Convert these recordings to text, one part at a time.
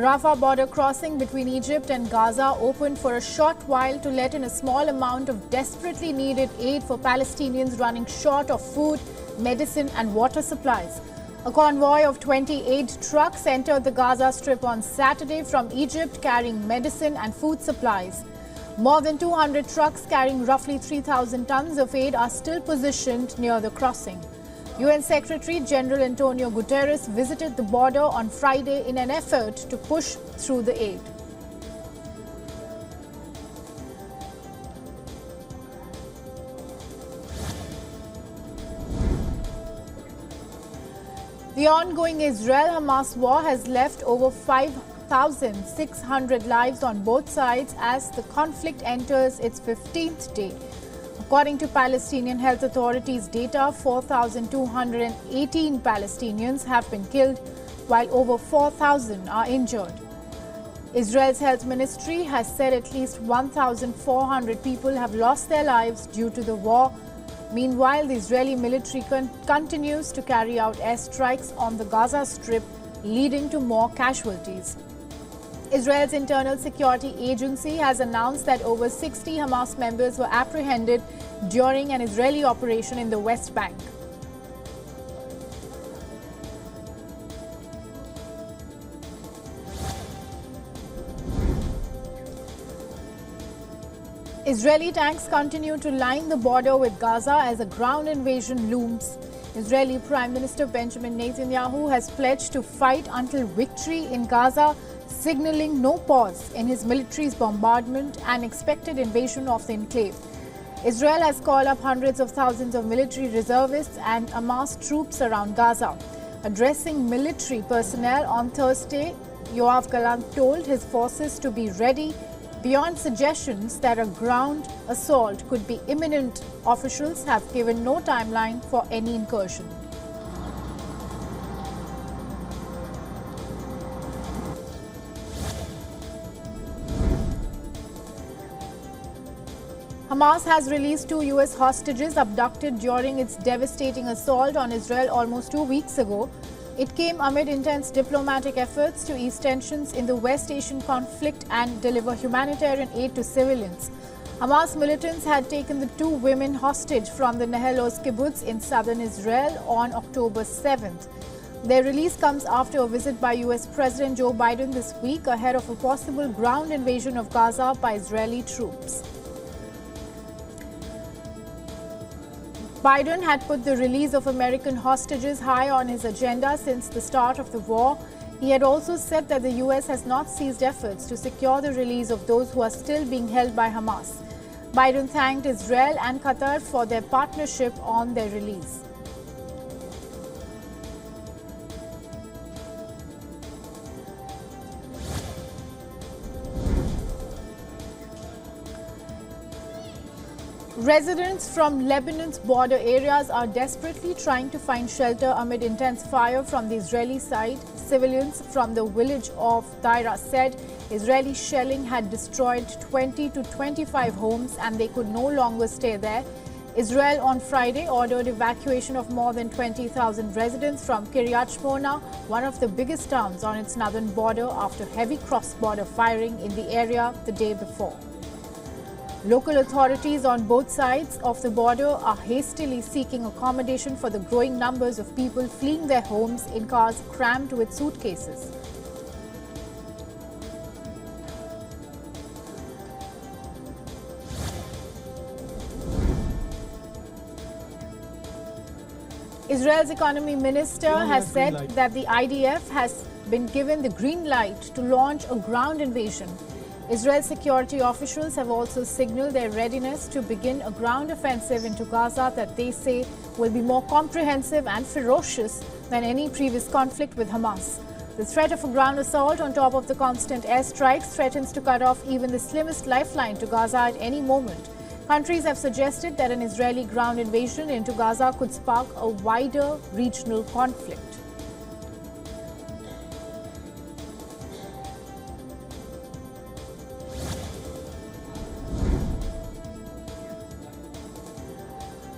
Rafah border crossing between Egypt and Gaza opened for a short while to let in a small amount of desperately needed aid for Palestinians running short of food, medicine and water supplies. A convoy of 28 trucks entered the Gaza Strip on Saturday from Egypt carrying medicine and food supplies. More than 200 trucks carrying roughly 3,000 tons of aid are still positioned near the crossing. UN Secretary General Antonio Guterres visited the border on Friday in an effort to push through the aid. The ongoing Israel-Hamas war has left over 5,600 lives on both sides as the conflict enters its 15th day. According to Palestinian health authorities data, 4,218 Palestinians have been killed, while over 4,000 are injured. Israel's health ministry has said at least 1,400 people have lost their lives due to the war. Meanwhile, the Israeli military continues to carry out airstrikes on the Gaza Strip, leading to more casualties. Israel's internal security agency has announced that over 60 Hamas members were apprehended during an Israeli operation in the West Bank. Israeli tanks continue to line the border with Gaza as a ground invasion looms. Israeli Prime Minister Benjamin Netanyahu has pledged to fight until victory in Gaza, signaling no pause in his military's bombardment and expected invasion of the enclave. Israel has called up hundreds of thousands of military reservists and amassed troops around Gaza. Addressing military personnel on Thursday, Yoav Gallant told his forces to be ready. Beyond suggestions that a ground assault could be imminent, officials have given no timeline for any incursion. Hamas has released 2 U.S. hostages abducted during its devastating assault on Israel almost 2 weeks ago. It came amid intense diplomatic efforts to ease tensions in the West Asian conflict and deliver humanitarian aid to civilians. Hamas militants had taken the 2 women hostage from the Nahal Oz kibbutz in southern Israel on October 7th. Their release comes after a visit by U.S. President Joe Biden this week ahead of a possible ground invasion of Gaza by Israeli troops. Biden had put the release of American hostages high on his agenda since the start of the war. He had also said that the U.S. has not ceased efforts to secure the release of those who are still being held by Hamas. Biden thanked Israel and Qatar for their partnership on their release. Residents from Lebanon's border areas are desperately trying to find shelter amid intense fire from the Israeli side. Civilians from the village of Daira said Israeli shelling had destroyed 20 to 25 homes and they could no longer stay there. Israel on Friday ordered evacuation of more than 20,000 residents from Kiryat Shmona, one of the biggest towns on its northern border, after heavy cross-border firing in the area the day before. Local authorities on both sides of the border are hastily seeking accommodation for the growing numbers of people fleeing their homes in cars crammed with suitcases. Israel's economy minister has said that the IDF has been given the green light to launch a ground invasion. Israel security officials have also signaled their readiness to begin a ground offensive into Gaza that they say will be more comprehensive and ferocious than any previous conflict with Hamas. The threat of a ground assault on top of the constant airstrikes threatens to cut off even the slimmest lifeline to Gaza at any moment. Countries have suggested that an Israeli ground invasion into Gaza could spark a wider regional conflict.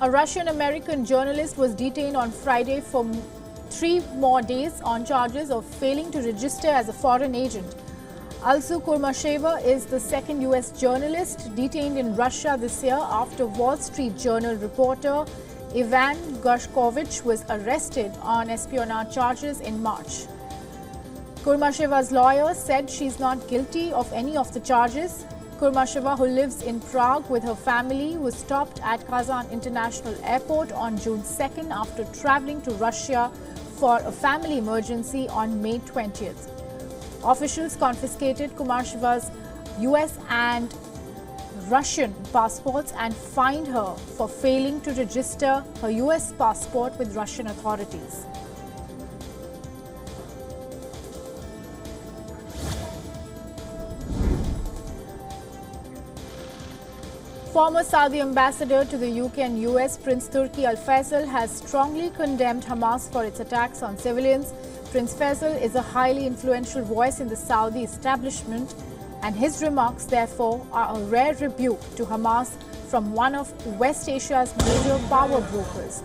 A Russian-American journalist was detained on Friday for 3 more days on charges of failing to register as a foreign agent. Alsu Kurmasheva is the second U.S. journalist detained in Russia this year after Wall Street Journal reporter Ivan Gershkovich was arrested on espionage charges in March. Kurmasheva's lawyer said she's not guilty of any of the charges. Kurmasheva, who lives in Prague with her family, was stopped at Kazan International Airport on June 2nd after traveling to Russia for a family emergency on May 20th. Officials confiscated Kurmasheva's US and Russian passports and fined her for failing to register her US passport with Russian authorities. Former Saudi ambassador to the UK and US, Prince Turki Al Faisal, has strongly condemned Hamas for its attacks on civilians. Prince Faisal is a highly influential voice in the Saudi establishment, and his remarks, therefore, are a rare rebuke to Hamas from one of West Asia's major power brokers.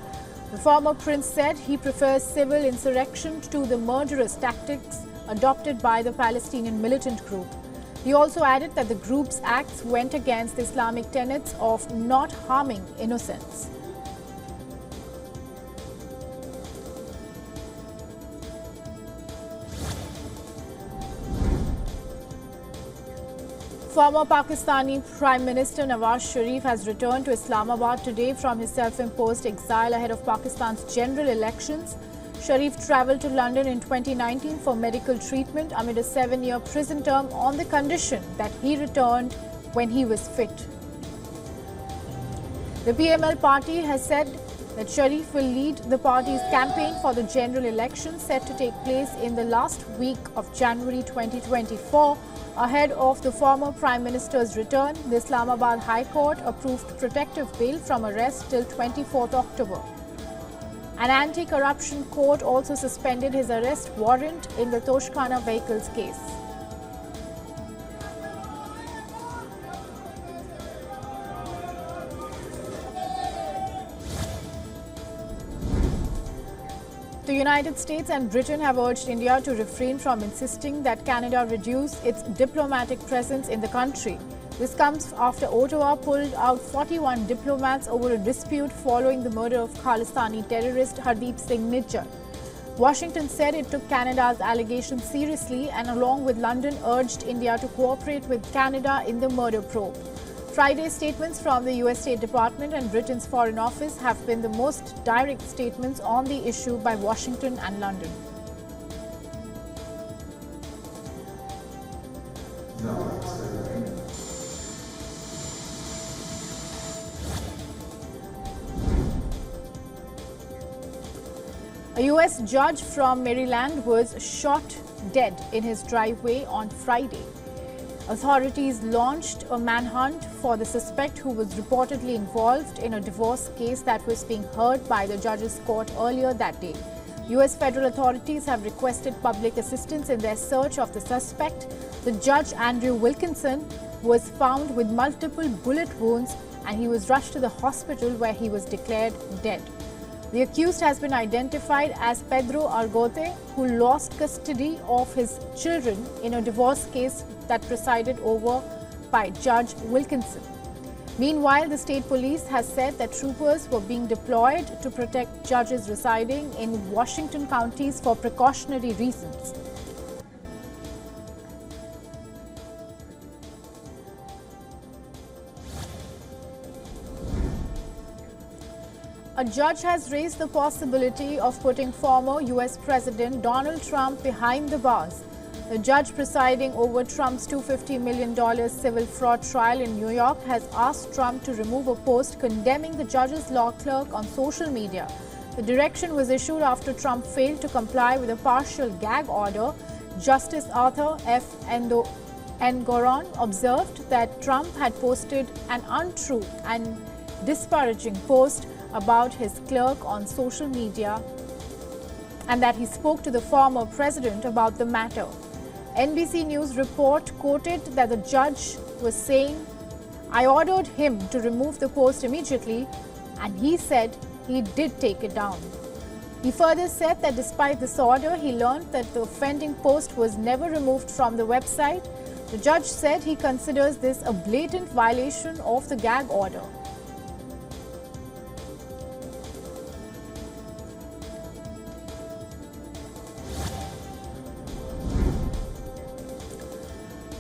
The former prince said he prefers civil insurrection to the murderous tactics adopted by the Palestinian militant group. He also added that the group's acts went against the Islamic tenets of not harming innocents. Former Pakistani Prime Minister Nawaz Sharif has returned to Islamabad today from his self-imposed exile ahead of Pakistan's general elections. Sharif travelled to London in 2019 for medical treatment amid a 7-year prison term on the condition that he returned when he was fit. The PML party has said that Sharif will lead the party's campaign for the general election set to take place in the last week of January 2024. Ahead of the former Prime Minister's return, the Islamabad High Court approved protective bail from arrest till 24th October. An anti-corruption court also suspended his arrest warrant in the Toshkhana vehicles case. The United States and Britain have urged India to refrain from insisting that Canada reduce its diplomatic presence in the country. This comes after Ottawa pulled out 41 diplomats over a dispute following the murder of Khalistani terrorist Hardeep Singh Nijjar. Washington said it took Canada's allegations seriously and, along with London, urged India to cooperate with Canada in the murder probe. Friday's statements from the US State Department and Britain's Foreign Office have been the most direct statements on the issue by Washington and London. A US judge from Maryland was shot dead in his driveway on Friday. Authorities launched a manhunt for the suspect who was reportedly involved in a divorce case that was being heard by the judge's court earlier that day. US federal authorities have requested public assistance in their search of the suspect. The judge, Andrew Wilkinson, was found with multiple bullet wounds and he was rushed to the hospital where he was declared dead. The accused has been identified as Pedro Argote, who lost custody of his children in a divorce case that presided over by Judge Wilkinson. Meanwhile, the state police has said that troopers were being deployed to protect judges residing in Washington counties for precautionary reasons. A judge has raised the possibility of putting former US President Donald Trump behind the bars. The judge presiding over Trump's $250 million civil fraud trial in New York has asked Trump to remove a post condemning the judge's law clerk on social media. The direction was issued after Trump failed to comply with a partial gag order. Justice Arthur F. Engoron observed that Trump had posted an untrue and disparaging post about his clerk on social media and that he spoke to the former president about the matter. NBC News report quoted that the judge was saying, "I ordered him to remove the post immediately and he said he did take it down." He further said that despite this order, he learned that the offending post was never removed from the website. The judge said he considers this a blatant violation of the gag order.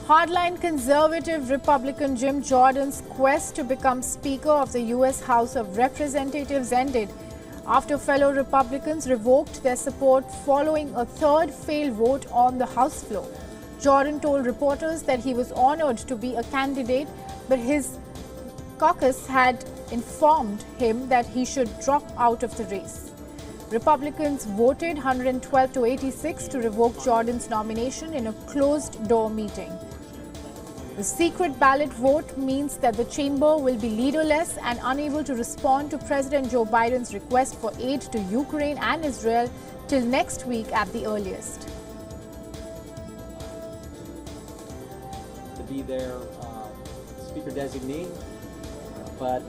Hardline conservative Republican Jim Jordan's quest to become Speaker of the U.S. House of Representatives ended after fellow Republicans revoked their support following a third failed vote on the House floor. Jordan told reporters that he was honored to be a candidate, but his caucus had informed him that he should drop out of the race. Republicans voted 112 to 86 to revoke Jordan's nomination in a closed-door meeting. The secret ballot vote means that the chamber will be leaderless and unable to respond to President Joe Biden's request for aid to Ukraine and Israel till next week at the earliest. To be their speaker designee, but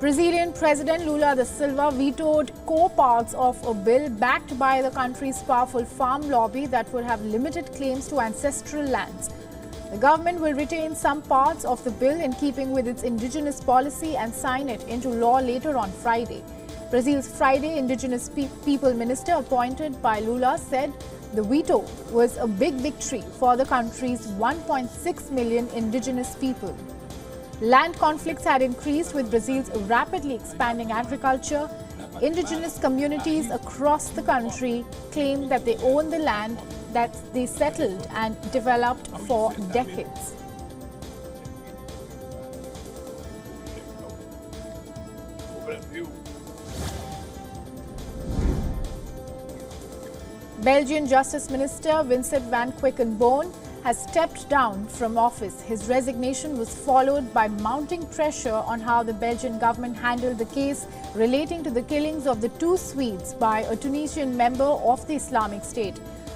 Brazilian President Lula da Silva vetoed core parts of a bill backed by the country's powerful farm lobby that would have limited claims to ancestral lands. The government will retain some parts of the bill in keeping with its indigenous policy and sign it into law later on Friday. Brazil's Friday Indigenous People Minister appointed by Lula said the veto was a big victory for the country's 1.6 million indigenous people. Land conflicts had increased with Brazil's rapidly expanding agriculture. Indigenous communities across the country claim that they own the land that they settled and developed for decades. Belgian Justice Minister Vincent van Quickenborne has stepped down from office. His resignation was followed by mounting pressure on how the Belgian government handled the case relating to the killings of the two Swedes by a Tunisian member of the Islamic State.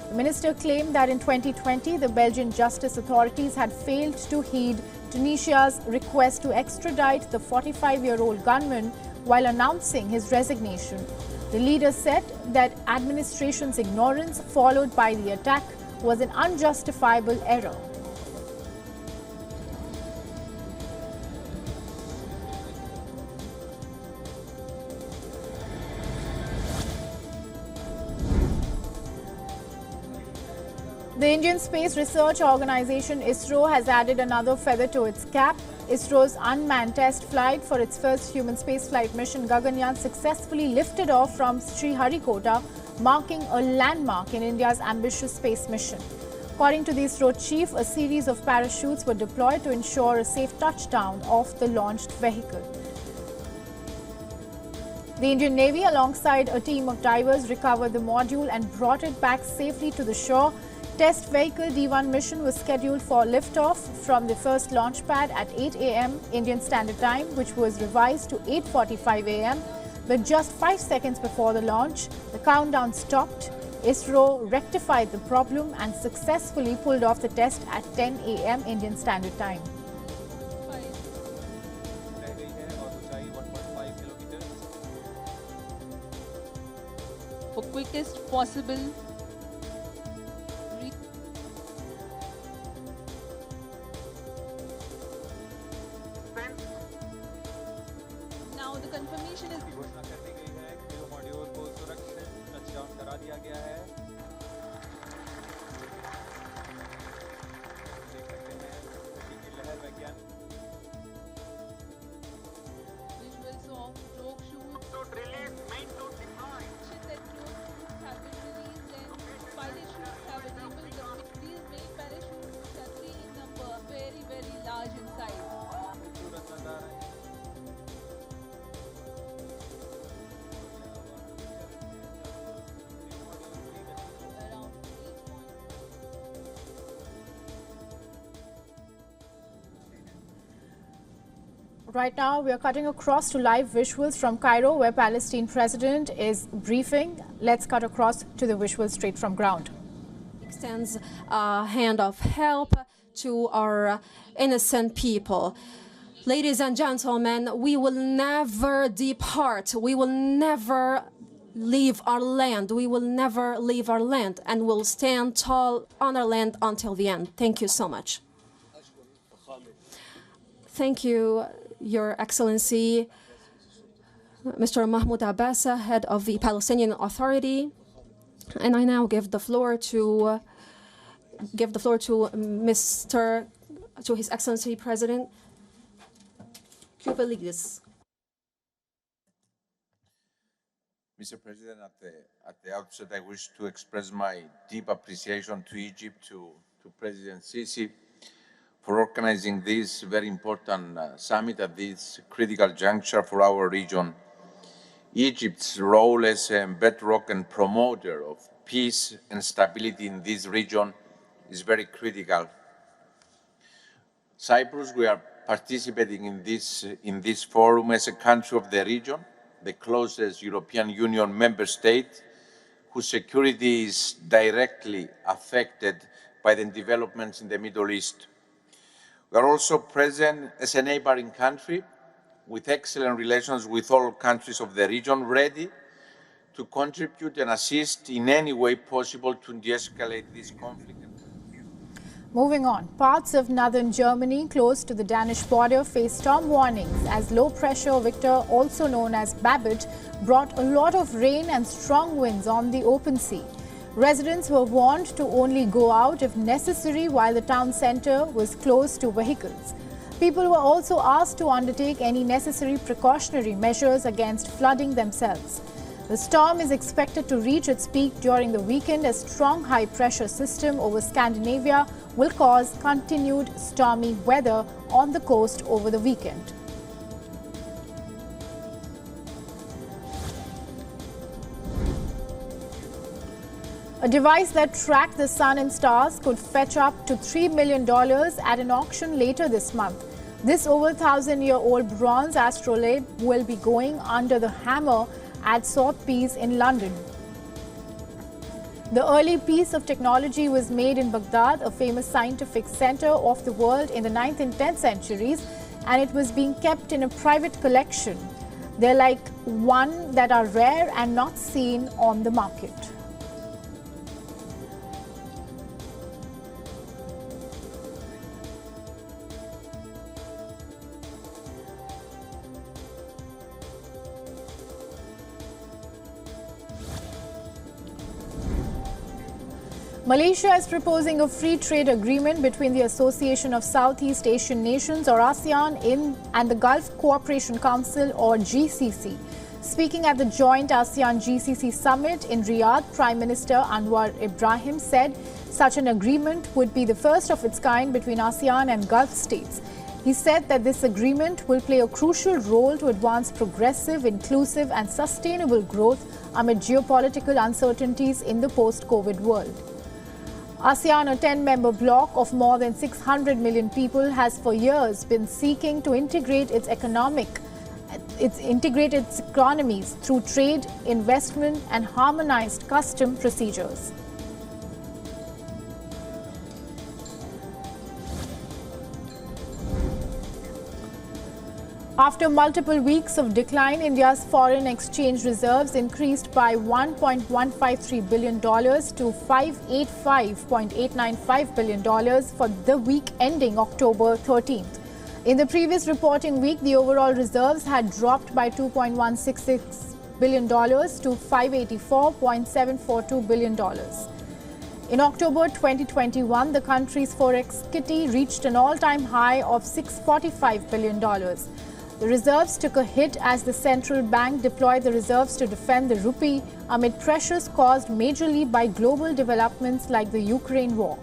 The minister claimed that in 2020, the Belgian justice authorities had failed to heed Tunisia's request to extradite the 45-year-old gunman while announcing his resignation. The leader said that administration's ignorance followed by the attack was an unjustifiable error. The Indian Space Research Organization ISRO has added another feather to its cap. ISRO's unmanned test flight for its first human spaceflight mission Gaganyaan successfully lifted off from Sriharikota, marking a landmark in India's ambitious space mission. According to the ISRO chief, a series of parachutes were deployed to ensure a safe touchdown of the launched vehicle. The Indian Navy, alongside a team of divers, recovered the module and brought it back safely to the shore. Test vehicle D1 mission was scheduled for liftoff from the first launch pad at 8 a.m. Indian Standard Time, which was revised to 8:45 a.m. But just 5 seconds before the launch, the countdown stopped. ISRO rectified the problem and successfully pulled off the test at 10 a.m. Indian Standard Time. For quickest possible now the confirmation is करा दिया गया है। देख सकते हैं की लहर वैज्ञान visuals of drogue shoots to release main to deploy. That drogue shoots have been released and pilot shoots have enabled these main parachutes, which are 3 in number, very large in size. Right now, we are cutting across to live visuals from Cairo, where Palestine president is briefing. Let's cut across to the visuals straight from ground. Extends a hand of help to our innocent people. Ladies and gentlemen, we will never depart. We will never leave our land. We will never leave our land, and we'll stand tall on our land until the end. Thank you so much. Thank you, Your Excellency, Mr. Mahmoud Abbas, head of the Palestinian Authority. And I now give the floor to His Excellency President Kubalidis. Mr. President, at the outset, I wish to express my deep appreciation to Egypt, to President Sisi, for organizing this very important summit at this critical juncture for our region. Egypt's role as a bedrock and promoter of peace and stability in this region is very critical. Cyprus, we are participating in this forum as a country of the region, the closest European Union member state, whose security is directly affected by the developments in the Middle East. We are also present as a neighboring country with excellent relations with all countries of the region, ready to contribute and assist in any way possible to de-escalate this conflict. Moving on, parts of northern Germany close to the Danish border face storm warnings as low pressure Victor, also known as Babbitt, brought a lot of rain and strong winds on the open sea. Residents were warned to only go out if necessary while the town centre was closed to vehicles. People were also asked to undertake any necessary precautionary measures against flooding themselves. The storm is expected to reach its peak during the weekend as strong high-pressure system over Scandinavia will cause continued stormy weather on the coast over the weekend. A device that tracked the sun and stars could fetch up to $3 million at an auction later this month. This over 1,000-year-old bronze astrolabe will be going under the hammer at Sotheby's in London. The early piece of technology was made in Baghdad, a famous scientific center of the world in the 9th and 10th centuries, and it was being kept in a private collection. They're like one that are rare and not seen on the market. Malaysia is proposing a free trade agreement between the Association of Southeast Asian Nations or ASEAN and the Gulf Cooperation Council or GCC. Speaking at the joint ASEAN-GCC summit in Riyadh, Prime Minister Anwar Ibrahim said such an agreement would be the first of its kind between ASEAN and Gulf states. He said that this agreement will play a crucial role to advance progressive, inclusive and sustainable growth amid geopolitical uncertainties in the post-COVID world. ASEAN, a 10-member bloc of more than 600 million people, has for years been seeking to integrate its economies through trade, investment and harmonized custom procedures. After multiple weeks of decline, India's foreign exchange reserves increased by $1.153 billion to $585.895 billion for the week ending October 13th. In the previous reporting week, the overall reserves had dropped by $2.166 billion to $584.742 billion. In October 2021, the country's forex kitty reached an all-time high of $645 billion. The reserves took a hit as the central bank deployed the reserves to defend the rupee amid pressures caused majorly by global developments like the Ukraine war.